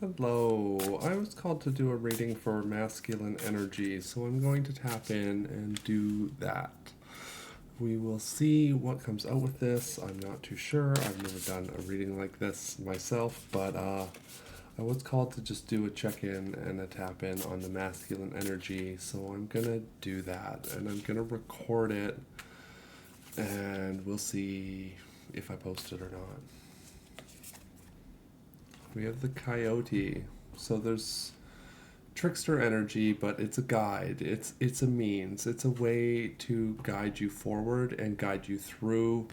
Hello, I was called to do a reading for masculine energy, so I'm going to tap in and do that. We will see what comes out with this. I'm not too sure. I've never done a reading like this myself, but I was called to just do a check-in and a tap-in on the masculine energy, so I'm going to do that, and I'm going to record it, and we'll see if I post it or not. We have the coyote. So there's trickster energy, but it's a guide. It's a means. It's a way to guide you forward and guide you through.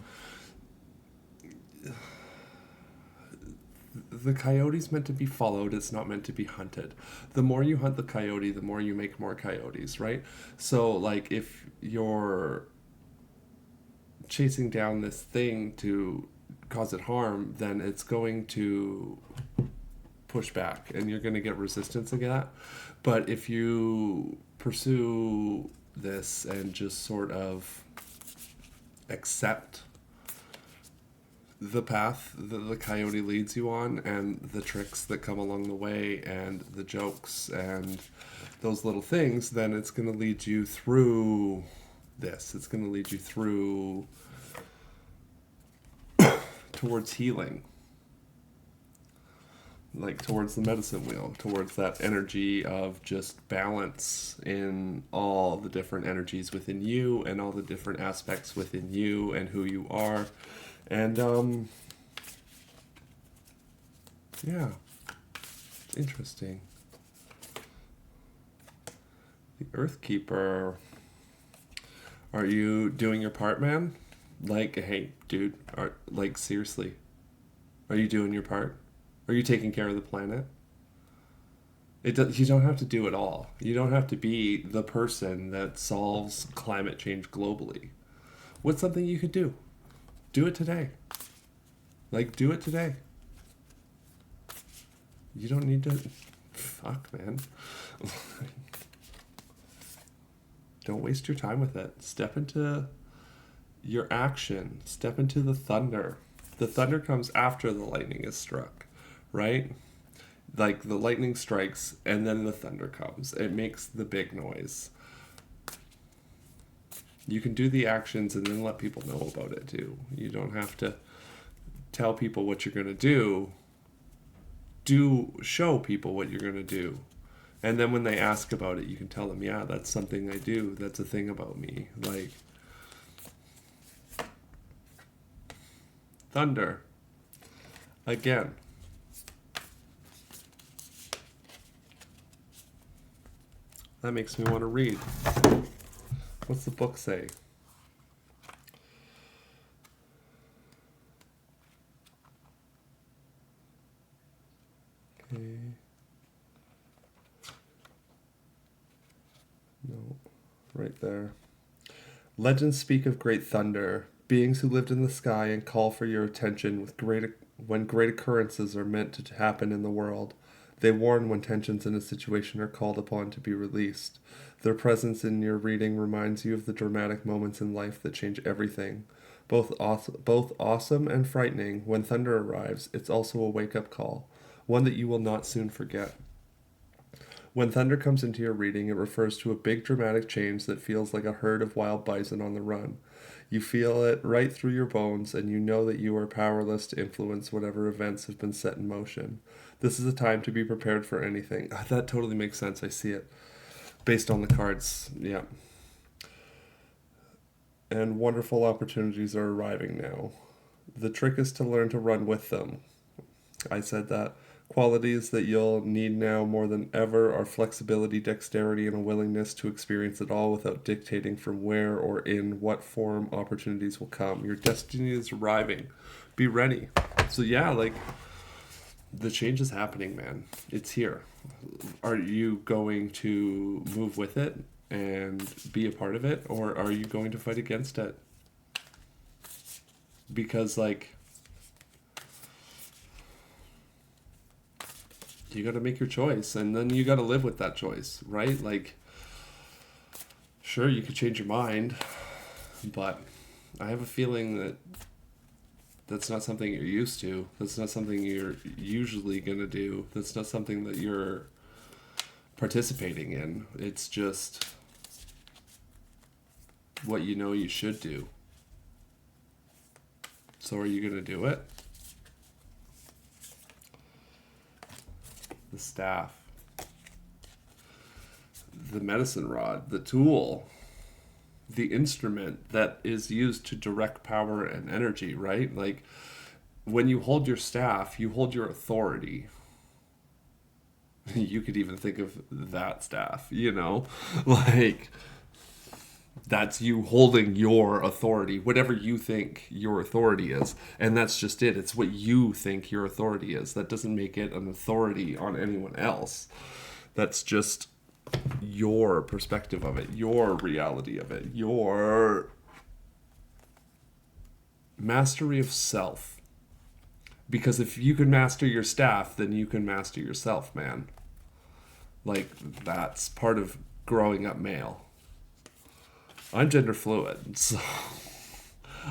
The coyote's meant to be followed, it's not meant to be hunted. The more you hunt the coyote, the more you make more coyotes, right? So like if you're chasing down this thing to cause it harm, then it's going to push back and you're going to get resistance against that. But if you pursue this and just sort of accept the path that the coyote leads you on and the tricks that come along the way and the jokes and those little things, then it's going to lead you through this. It's going to lead you through towards healing, like towards the medicine wheel, towards that energy of just balance in all the different energies within you and all the different aspects within you and who you are. And yeah, it's interesting. The Earthkeeper. Are you doing your part, man? Like, hey, dude, like, seriously, are you doing your part? Are you taking care of the planet? You don't have to do it all. You don't have to be the person that solves climate change globally. What's something you could do? Do it today. Like, do it today. You don't need to... Fuck, man. Don't waste your time with it. Step into your action. Step into the thunder. The thunder comes after the lightning is struck, right? Like the lightning strikes and then the thunder comes. It makes the big noise. You can do the actions and then let people know about it too. You don't have to tell people what you're going to do. Show people what you're going to do. And then when they ask about it, you can tell them, yeah, that's something I do. That's a thing about me. Like, thunder. Again. That makes me want to read. What's the book say? Okay. No. Right there. Legends speak of great thunder, beings who lived in the sky and call for your attention when great occurrences are meant to happen in the world. They warn when tensions in a situation are called upon to be released. Their presence in your reading reminds you of the dramatic moments in life that change everything. Both awesome and frightening, when thunder arrives, it's also a wake-up call, one that you will not soon forget. When thunder comes into your reading, it refers to a big dramatic change that feels like a herd of wild bison on the run. You feel it right through your bones, and you know that you are powerless to influence whatever events have been set in motion. This is a time to be prepared for anything. That totally makes sense. I see it. Based on the cards, yeah. And wonderful opportunities are arriving now. The trick is to learn to run with them. I said that. Qualities that you'll need now more than ever are flexibility, dexterity, and a willingness to experience it all without dictating from where or in what form opportunities will come. Your destiny is arriving. Be ready. So yeah, like, the change is happening, man. It's here. Are you going to move with it and be a part of it, or are you going to fight against it? Because, like, you got to make your choice, and then you got to live with that choice, right? Like, sure, you could change your mind, but I have a feeling that That's not something you're used to. That's not something you're usually going to do. That's not something that you're participating in. It's just what you know you should do. So are you going to do it? The staff. The medicine rod. The tool. The instrument that is used to direct power and energy, right? Like, when you hold your staff, you hold your authority. You could even think of that staff, you know? Like, that's you holding your authority, whatever you think your authority is. And that's just it. It's what you think your authority is. That doesn't make it an authority on anyone else. That's just your perspective of it, your reality of it, your mastery of self. Because if you can master your staff, then you can master yourself, man. Like, that's part of growing up male. I'm gender fluid, so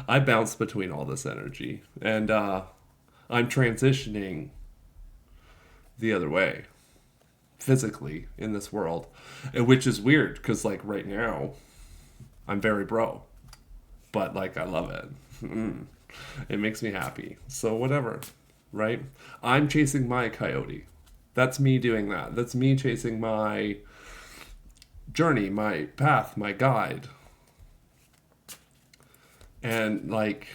I bounce between all this energy. And I'm transitioning the other way, physically, in this world. Which is weird, because, like, right now, I'm very bro. But, like, I love it. It makes me happy. So whatever, right? I'm chasing my coyote. That's me doing that. That's me chasing my journey, my path, my guide. And, like,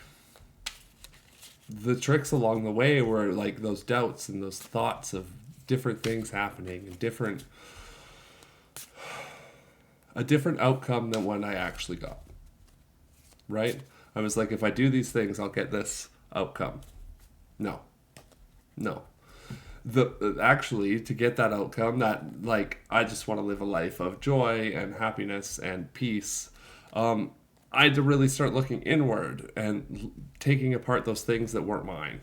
the tricks along the way were, like, those doubts and those thoughts of different things happening and a different outcome than what I actually got. Right? I was like, if I do these things, I'll get this outcome. No. Actually, to get that outcome, that, like, I just want to live a life of joy and happiness and peace. I had to really start looking inward and taking apart those things that weren't mine.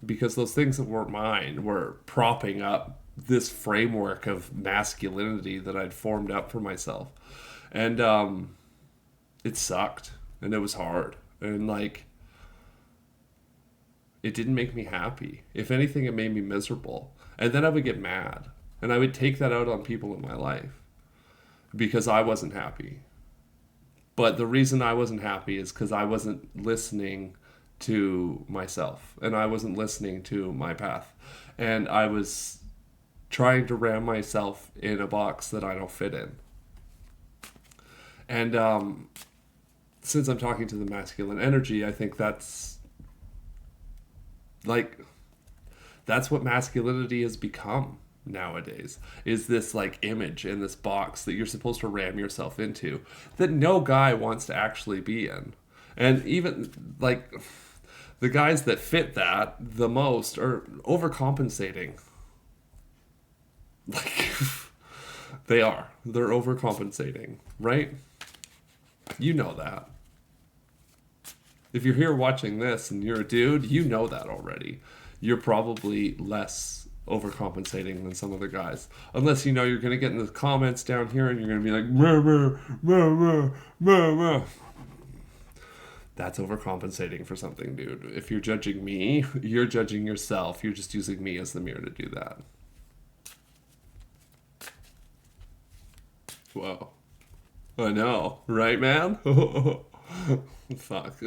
Because those things that weren't mine were propping up this framework of masculinity that I'd formed up for myself. And it sucked. And it was hard. And, like, it didn't make me happy. If anything, it made me miserable. And then I would get mad. And I would take that out on people in my life. Because I wasn't happy. But the reason I wasn't happy is because I wasn't listening to myself. And I wasn't listening to my path. And I was trying to ram myself in a box that I don't fit in. And since I'm talking to the masculine energy, I think that's what masculinity has become nowadays, is this, like, image in this box that you're supposed to ram yourself into that no guy wants to actually be in. And even, like, the guys that fit that the most are overcompensating. Like, they're overcompensating, right? You know that. If you're here watching this and you're a dude, you know that already. You're probably less overcompensating than some other guys. Unless you know you're going to get in the comments down here and you're going to be like, meh, meh, meh, meh, meh, meh. That's overcompensating for something, dude. If you're judging me, you're judging yourself. You're just using me as the mirror to do that. Whoa. I know. Right, man? Fuck.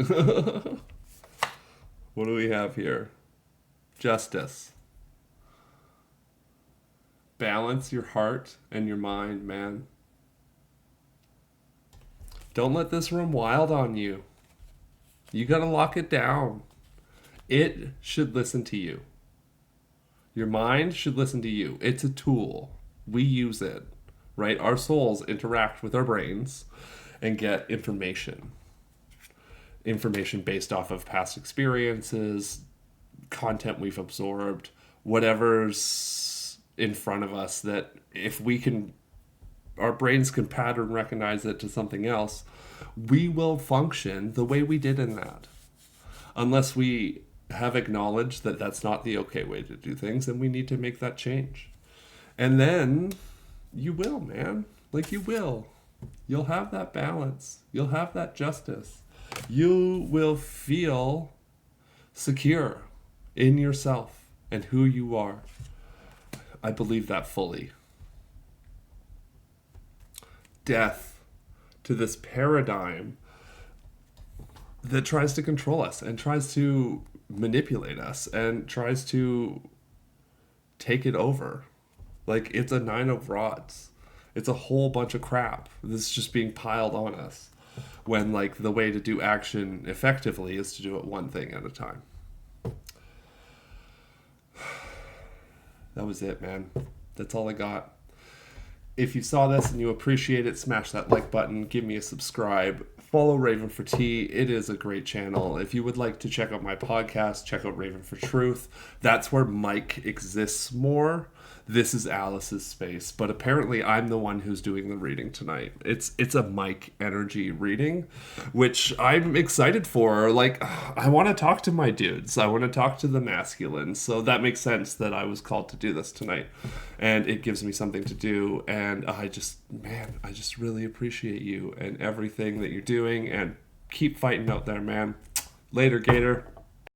What do we have here? Justice. Balance your heart and your mind, man. Don't let this run wild on you. You gotta lock it down. It should listen to you. Your mind should listen to you. It's a tool. We use it, right? Our souls interact with our brains and get information. Information based off of past experiences, content we've absorbed, whatever's in front of us, that if we can, our brains can pattern recognize it to something else, we will function the way we did in that. Unless we have acknowledged that that's not the okay way to do things, and we need to make that change. And then you will, man. Like, you will. You'll have that balance. You'll have that justice. You will feel secure in yourself and who you are. I believe that fully. Death to this paradigm that tries to control us and tries to manipulate us and tries to take it over. Like, it's a 9 of rods. It's a whole bunch of crap. This is just being piled on us. When, like, the way to do action effectively is to do it one thing at a time. That was it, man. That's all I got. If you saw this and you appreciate it, smash that like button. Give me a subscribe. Follow Ravenfortea. It is a great channel. If you would like to check out my podcast, check out Raven for Truth. That's where Mike exists more. This is Alice's space, but apparently I'm the one who's doing the reading tonight. It's a Mike energy reading, which I'm excited for. Like, I want to talk to my dudes. I want to talk to the masculines. So that makes sense that I was called to do this tonight, and it gives me something to do. And I just really appreciate you and everything that you're doing, and keep fighting out there, man. Later, Gator.